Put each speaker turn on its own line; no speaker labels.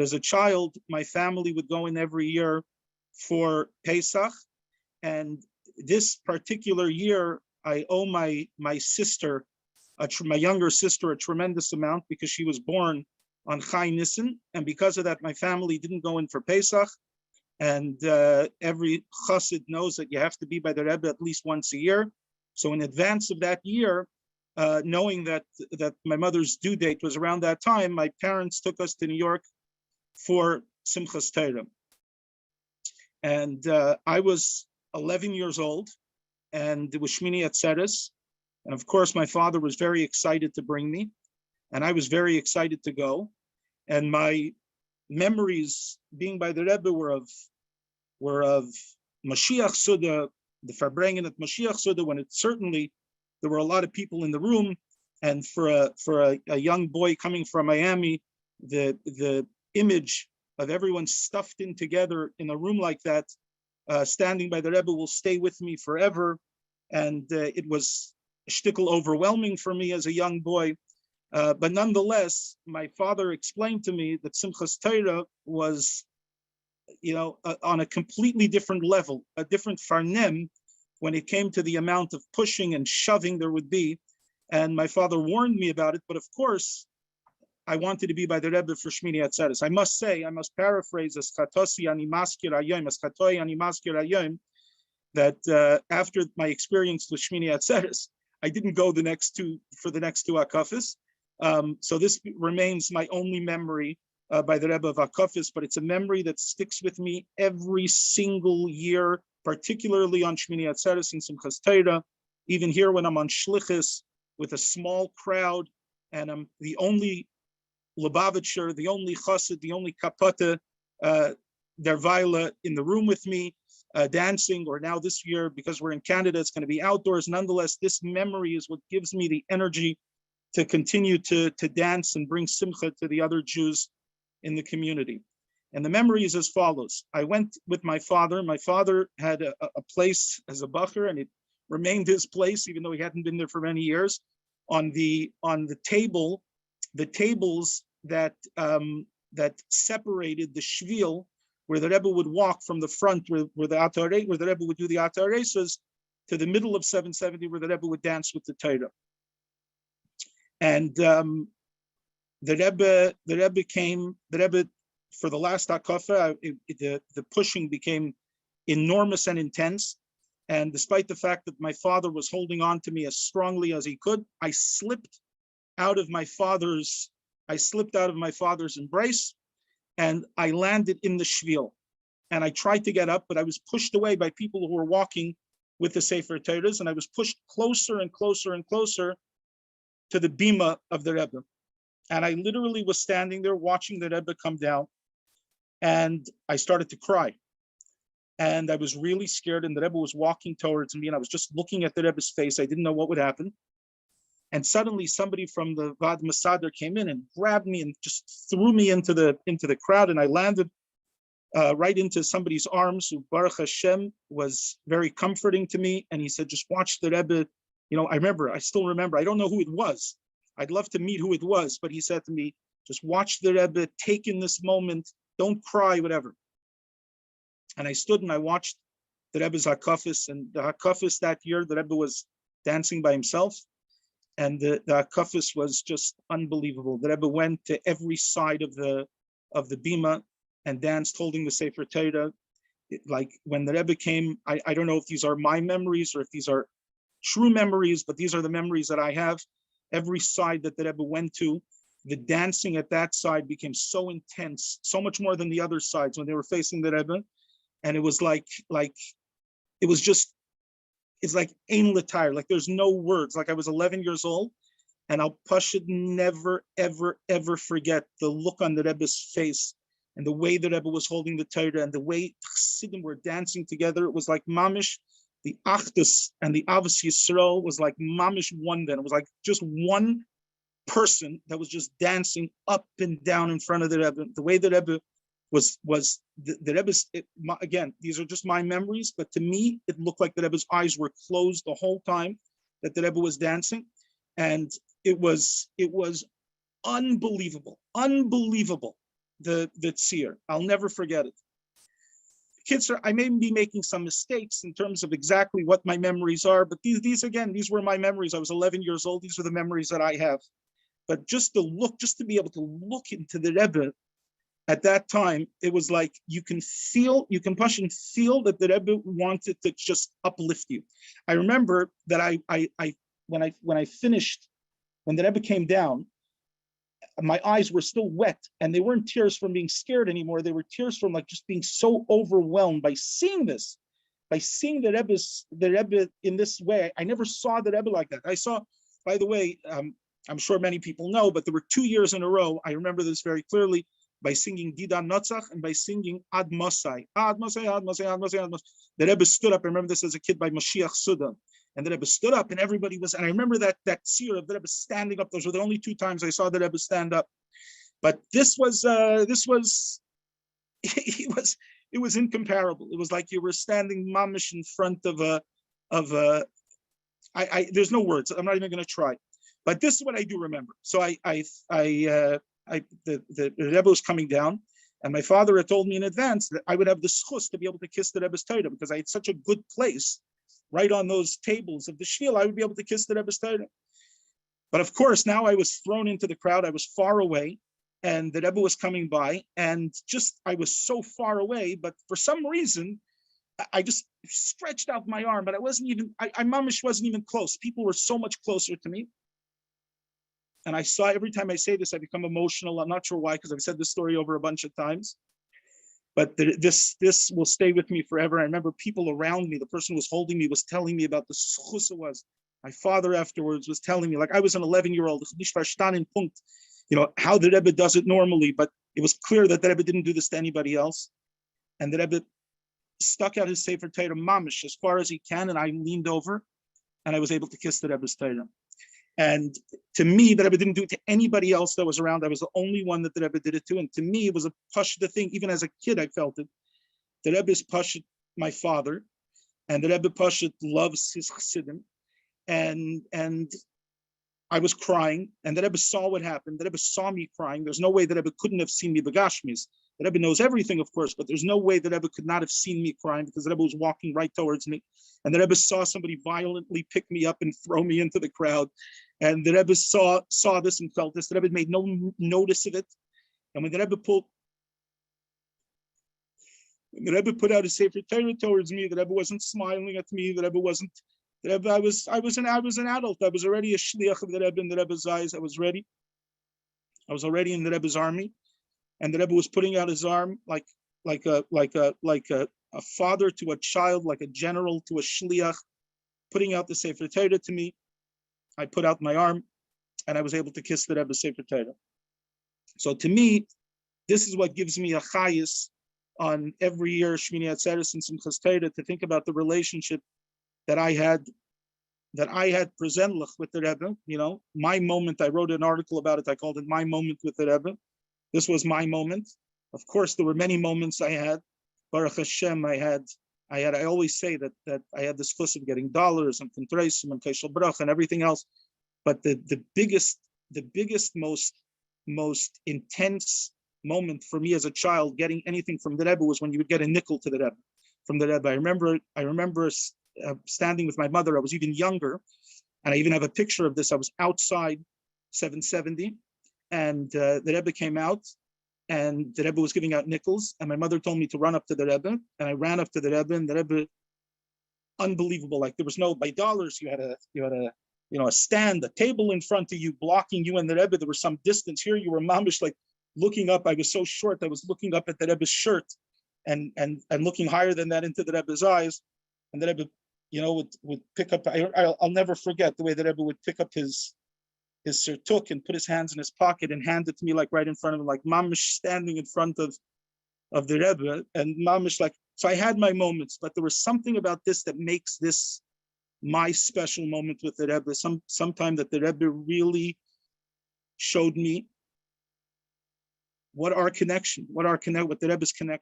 As a child, my family would go in every year for Pesach, and this particular year, I owe my sister, my younger sister, a tremendous amount because she was born on Chai Nissen, and because of that, my family didn't go in for Pesach. And every chassid knows that you have to be by the Rebbe at least once a year. So in advance of that year, knowing that my mother's due date was around that time, my parents took us to New York for Simchas Torah. And I was 11 years old, and it was Shmini Atzeres. And of course, my father was very excited to bring me, and I was very excited to go. And my memories being by the Rebbe were of Mashiach Suda, the Farbrengen at Mashiach Suda, when there were a lot of people in the room, and for a young boy coming from Miami, the image of everyone stuffed in together in a room like that, standing by the Rebbe, will stay with me forever. And it was a shtickle overwhelming for me as a young boy. But nonetheless, my father explained to me that Simchas Torah was, on a completely different level, a different farnem when it came to the amount of pushing and shoving there would be. And my father warned me about it, but of course, I wanted to be by the Rebbe for Shmini Atzeres. I must paraphrase as chatosi ani maskir hayom, as chatoi ani maskir hayom, that after my experience with Shmini Atzeres, I didn't go for the next two akafis. So this remains my only memory by the Rebbe of akafis, but it's a memory that sticks with me every single year, particularly on Shmini Atzeres and Simchas Torah. Even here when I'm on Shlichus with a small crowd, and I'm the only Lubavitcher, the only chassid, the only kapata, dervaila in the room with me, dancing, or now this year, because we're in Canada, it's going to be outdoors. Nonetheless, this memory is what gives me the energy to continue to dance and bring simcha to the other Jews in the community. And the memory is as follows. I went with my father. My father had a place as a bacher, and it remained his place, even though he hadn't been there for many years. On the tables that separated the shvil, where the Rebbe would walk from the front, where the Rebbe would do the ataresas, to the middle of 770, where the Rebbe would dance with the Torah. And the Rebbe for the last hakafa, the pushing became enormous and intense. And despite the fact that my father was holding on to me as strongly as he could, I slipped out of my father's embrace, and I landed in the shvil. And I tried to get up, but I was pushed away by people who were walking with the Sefer Torahs, and I was pushed closer and closer and closer to the bima of the Rebbe. And I literally was standing there watching the Rebbe come down, and I started to cry. And I was really scared, and the Rebbe was walking towards me, and I was just looking at the Rebbe's face. I didn't know what would happen. And suddenly somebody from the Vad Masader came in and grabbed me and just threw me into the crowd, and I landed right into somebody's arms, who Baruch Hashem was very comforting to me. And he said, just watch the Rebbe. I still remember, I don't know who it was. I'd love to meet who it was, but he said to me, just watch the Rebbe, take in this moment, don't cry, whatever. And I stood and I watched the Rebbe's hakafis, and the hakafis that year, the Rebbe was dancing by himself, and the hakafis was just unbelievable. The Rebbe went to every side of the bima and danced, holding the Sefer Torah. Like when the Rebbe came, I don't know if these are my memories or if these are true memories, but these are the memories that I have. Every side that the Rebbe went to, the dancing at that side became so intense, so much more than the other sides when they were facing the Rebbe. And it was it's like ein l'tayr, like there's no words. Like I was 11 years old, and I'll never, ever, ever forget the look on the Rebbe's face and the way the Rebbe was holding the Torah and the way chassidim were dancing together. It was like mamish, the achdus and the avos Yisrael was like mamish one then. It was like just one person that was just dancing up and down in front of the Rebbe. The way the Rebbe was the Rebbe's, again, these are just my memories, but to me, it looked like the Rebbe's eyes were closed the whole time that the Rebbe was dancing. And it was unbelievable. the tzir. I'll never forget it. Kids, I may be making some mistakes in terms of exactly what my memories are, but these were my memories. I was 11 years old. These are the memories that I have. But just to be able to look into the Rebbe at that time, it was like you can push and feel that the Rebbe wanted to just uplift you. I remember that when the Rebbe came down, my eyes were still wet, and they weren't tears from being scared anymore. They were tears from like just being so overwhelmed by seeing this, by seeing the Rebbe in this way. I never saw the Rebbe like that. I saw, by the way, I'm sure many people know, but there were 2 years in a row, I remember this very clearly, by singing Didan Notzach and by singing Ad Mosai. Ad Mosai, Ad Mosai, Ad Mosai, Ad Mosai. The Rebbe stood up. I remember this as a kid by Mashiach Sudan. And the Rebbe stood up, and everybody was, and I remember that tzir of the Rebbe standing up. Those were the only 2 times I saw the Rebbe stand up. But it was incomparable. It was like you were standing mamish in front there's no words. I'm not even going to try. But this is what I do remember. So the Rebbe was coming down, and my father had told me in advance that I would have the schus to be able to kiss the Rebbe's Torah, because I had such a good place right on those tables of the shul. I would be able to kiss the Rebbe's Torah. But of course, now I was thrown into the crowd. I was far away, and the Rebbe was coming by, and I was so far away, but for some reason, I just stretched out my arm, but I mamish wasn't even close. People were so much closer to me. And I saw, every time I say this, I become emotional. I'm not sure why, because I've said this story over a bunch of times. But this will stay with me forever. I remember people around me, the person who was holding me was telling me about the schus it was. My father afterwards was telling me, like I was an 11-year-old, how the Rebbe does it normally, but it was clear that the Rebbe didn't do this to anybody else. And the Rebbe stuck out his Sefer Torah mamish as far as he can, and I leaned over, and I was able to kiss the Rebbe's Torah. And to me, the Rebbe didn't do it to anybody else that was around. I was the only one that the Rebbe did it to. And to me, it was a pashut thing. Even as a kid, I felt it. The Rebbe's pashut my father, and the Rebbe pashut loves his chassidim. And I was crying, and the Rebbe saw what happened. The Rebbe saw me crying. There's no way the Rebbe couldn't have seen me begashmis. The Rebbe knows everything, of course, but there's no way the Rebbe could not have seen me crying, because the Rebbe was walking right towards me. And the Rebbe saw somebody violently pick me up and throw me into the crowd. And the Rebbe saw this and felt this. The Rebbe made no notice of it. And when the Rebbe put out his Sefer Torah towards me, the Rebbe wasn't smiling at me. The Rebbe wasn't. The Rebbe, I was an adult. I was already a shliach of the Rebbe in the Rebbe's eyes. I was ready. I was already in the Rebbe's army, and the Rebbe was putting out his arm like a father to a child, like a general to a shliach, putting out the Sefer Torah to me. I put out my arm, and I was able to kiss the Rebbe's Sefer Torah. So to me, this is what gives me a chayis on every year Shmini Atzeres and Simchas Torah, to think about the relationship that I had presentlich with the Rebbe. My moment. I wrote an article about it. I called it "My Moment with the Rebbe." This was my moment. Of course, there were many moments I had. Baruch Hashem, I always say that I had this fuss of getting dollars and contrasim and kaishal brach and everything else. But the biggest, most intense moment for me as a child getting anything from the Rebbe was when you would get a nickel to the Rebbe, from the Rebbe. I remember standing with my mother. I was even younger, and I even have a picture of this. I was outside 770, and the Rebbe came out, and the Rebbe was giving out nickels, and my mother told me to run up to the Rebbe, and I ran up to the Rebbe, and the Rebbe, unbelievable. Like there was no, by dollars, you had a stand, a table in front of you, blocking you and the Rebbe. There was some distance. Here you were mamish, like looking up. I was so short, I was looking up at the Rebbe's shirt, and looking higher than that into the Rebbe's eyes. And the Rebbe, would pick up. I'll never forget the way the Rebbe would pick up his surtuk and put his hands in his pocket and hand it to me, like right in front of him, like mamish standing in front of the Rebbe, and mamish, like. So I had my moments, but there was something about this that makes this my special moment with the Rebbe. Sometime that the Rebbe really showed me what the Rebbe's connection